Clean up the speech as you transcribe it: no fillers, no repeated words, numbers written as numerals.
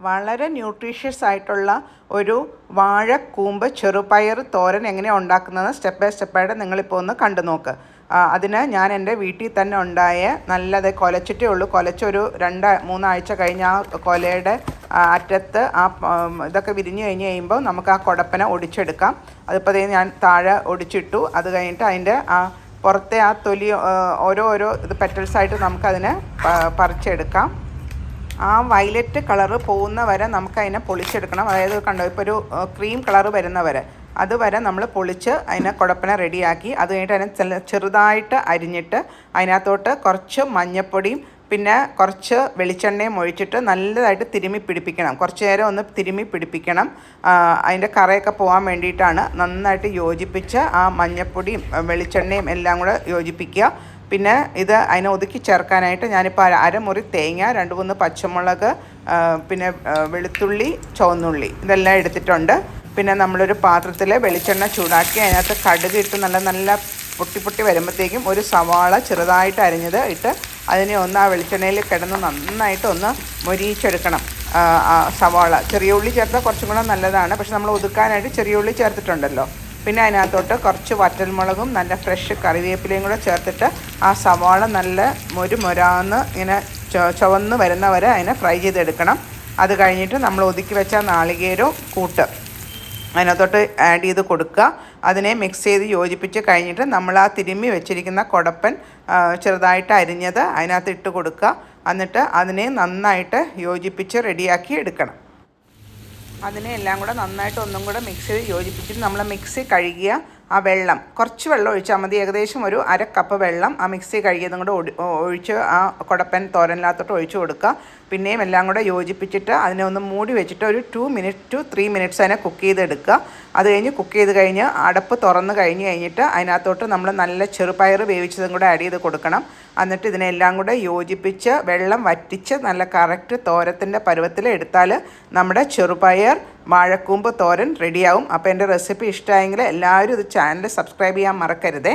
വളരെ ന്യൂട്രീഷ്യസ് ആയിട്ടുള്ള ഒരു വാഴക്കൂമ്പ് ചെറുപയർ തോരൻ എങ്ങനെയാണ് ഉണ്ടാക്കുന്നത് സ്റ്റെപ്പ് ബൈ സ്റ്റെപ്പായിട്ട് നിങ്ങളിപ്പോൾ ഒന്ന് കണ്ടു നോക്ക്. അതിന് ഞാൻ എൻ്റെ വീട്ടിൽ തന്നെ ഉണ്ടായ നല്ലത് കുലച്ചിട്ടേ ഉള്ളൂ. കുലച്ചൊരു 2-3 ആഴ്ച കഴിഞ്ഞ് ആ കൊലയുടെ അറ്റത്ത് ഇതൊക്കെ വിരിഞ്ഞ് കഴിഞ്ഞ് കഴിയുമ്പോൾ നമുക്ക് ആ കുടപ്പന ഒടിച്ചെടുക്കാം. അതിപ്പോൾ ഞാൻ താഴെ ഒടിച്ചിട്ടു. അത് കഴിഞ്ഞിട്ട് അതിൻ്റെ ആ പുറത്തെ ആ തൊലി ഓരോ ഇത് പെറ്റൽസായിട്ട് നമുക്കതിനെ പറിച്ചെടുക്കാം. ആ വയലറ്റ് കളറ് പോകുന്ന വരെ നമുക്കതിനെ പൊളിച്ചെടുക്കണം. അതായത് കണ്ടോ, ഇപ്പോൾ ഒരു ക്രീം കളറ് വരുന്ന വരെ അതുവരെ നമ്മൾ പൊളിച്ച് അതിനെ കുടപ്പന റെഡിയാക്കി. അത് കഴിഞ്ഞിട്ട് അതിനെ ചെറുതായിട്ട് അരിഞ്ഞിട്ട് അതിനകത്തോട്ട് കുറച്ച് മഞ്ഞൾപ്പൊടിയും പിന്നെ കുറച്ച് വെളിച്ചെണ്ണയും ഒഴിച്ചിട്ട് നല്ലതായിട്ട് തിരുമ്മി പിടിപ്പിക്കണം. കുറച്ച് നേരം ഒന്ന് തിരുമ്മി പിടിപ്പിക്കണം. അതിൻ്റെ കറയൊക്കെ പോകാൻ വേണ്ടിയിട്ടാണ്. നന്നായിട്ട് യോജിപ്പിച്ച് ആ മഞ്ഞൾപ്പൊടിയും വെളിച്ചെണ്ണയും എല്ലാം കൂടെ യോജിപ്പിക്കുക. പിന്നെ ഇത് അതിനെ ഒതുക്കി ചേർക്കാനായിട്ട് ഞാനിപ്പോൾ അരമുറി തേങ്ങ, 2-3 പച്ചമുളക്, പിന്നെ വെളുത്തുള്ളി, ചുവന്നുള്ളി ഇതെല്ലാം എടുത്തിട്ടുണ്ട്. പിന്നെ നമ്മളൊരു പാത്രത്തിൽ വെളിച്ചെണ്ണ ചൂടാക്കി അതിനകത്ത് കടുക് ഇട്ട് നല്ല പൊട്ടി വരുമ്പോഴത്തേക്കും ഒരു സവാള ചെറുതായിട്ട് അരിഞ്ഞത് ഇട്ട് അതിനെ ഒന്ന് ആ വെളിച്ചെണ്ണയിൽ കിടന്ന് നന്നായിട്ട് ഒന്ന് മൊരിയിച്ചെടുക്കണം. സവാള ചെറിയ ഉള്ളി ചേർത്താൽ കുറച്ചും കൂടെ നല്ലതാണ്. പക്ഷെ നമ്മൾ ഒതുക്കാനായിട്ട് ചെറിയ ഉള്ളി ചേർത്തിട്ടുണ്ടല്ലോ. പിന്നെ അതിനകത്തോട്ട് കുറച്ച് വറ്റൽമുളകും നല്ല ഫ്രഷ് കറിവേപ്പിലയും കൂടെ ചേർത്തിട്ട് ആ സവാള നല്ല മൊരാന്ന് ഇങ്ങനെ ചുവന്ന് വരുന്നവരെ അതിനെ ഫ്രൈ ചെയ്തെടുക്കണം. അത് കഴിഞ്ഞിട്ട് നമ്മൾ ഒതുക്കി വെച്ച നാളികേരവും കൂട്ട് അതിനകത്തോട്ട് ആഡ് ചെയ്ത് കൊടുക്കുക. അതിനെ മിക്സ് ചെയ്ത് യോജിപ്പിച്ച് കഴിഞ്ഞിട്ട് നമ്മൾ ആ തിരുമ്മി വെച്ചിരിക്കുന്ന കുടപ്പൻ ചെറുതായിട്ട് അരിഞ്ഞത് അതിനകത്ത് ഇട്ട് കൊടുക്കുക. എന്നിട്ട് അതിനെ നന്നായിട്ട് യോജിപ്പിച്ച് റെഡിയാക്കി എടുക്കണം. അതിനെ എല്ലാം കൂടെ നന്നായിട്ട് ഒന്നും കൂടെ മിക്സ് ചെയ്ത് യോജിപ്പിച്ചിട്ട് നമ്മൾ മിക്സി കഴുകിയ ആ വെള്ളം കുറച്ച് വെള്ളം ഒഴിച്ചാൽ മതി. ഏകദേശം ഒരു 1 കപ്പ് വെള്ളം ആ മിക്സി കഴുകിയതും കൂടെ ഒഴിച്ച് ആ കുടപ്പൻ തോരനിനകത്തോട്ട് ഒഴിച്ച് കൊടുക്കുക. പിന്നെയും എല്ലാം കൂടെ യോജിപ്പിച്ചിട്ട് അതിനെ ഒന്ന് മൂടി വെച്ചിട്ട് ഒരു 2 to 3 minutes അതിനെ കുക്ക് ചെയ്തെടുക്കുക. അത് കഴിഞ്ഞ് കുക്ക് ചെയ്ത് കഴിഞ്ഞ് അടപ്പ് തുറന്ന് കഴിഞ്ഞിട്ട് അതിനകത്തോട്ട് നമ്മൾ നല്ല ചെറുപയർ വേവിച്ചതും കൂടെ ആഡ് ചെയ്ത് കൊടുക്കണം. എന്നിട്ട് ഇതിനെല്ലാം കൂടെ യോജിപ്പിച്ച് വെള്ളം വറ്റിച്ച് നല്ല കറക്റ്റ് തോരത്തിൻ്റെ പരുവത്തിൽ എടുത്താൽ നമ്മുടെ ചെറുപയർ വാഴക്കൂമ്പ് തോരൻ റെഡിയാവും. അപ്പോൾ എൻ്റെ റെസിപ്പി ഇഷ്ടമായെങ്കിൽ എല്ലാവരും ഇത് ചാനൽ സബ്സ്ക്രൈബ് ചെയ്യാൻ മറക്കരുതേ.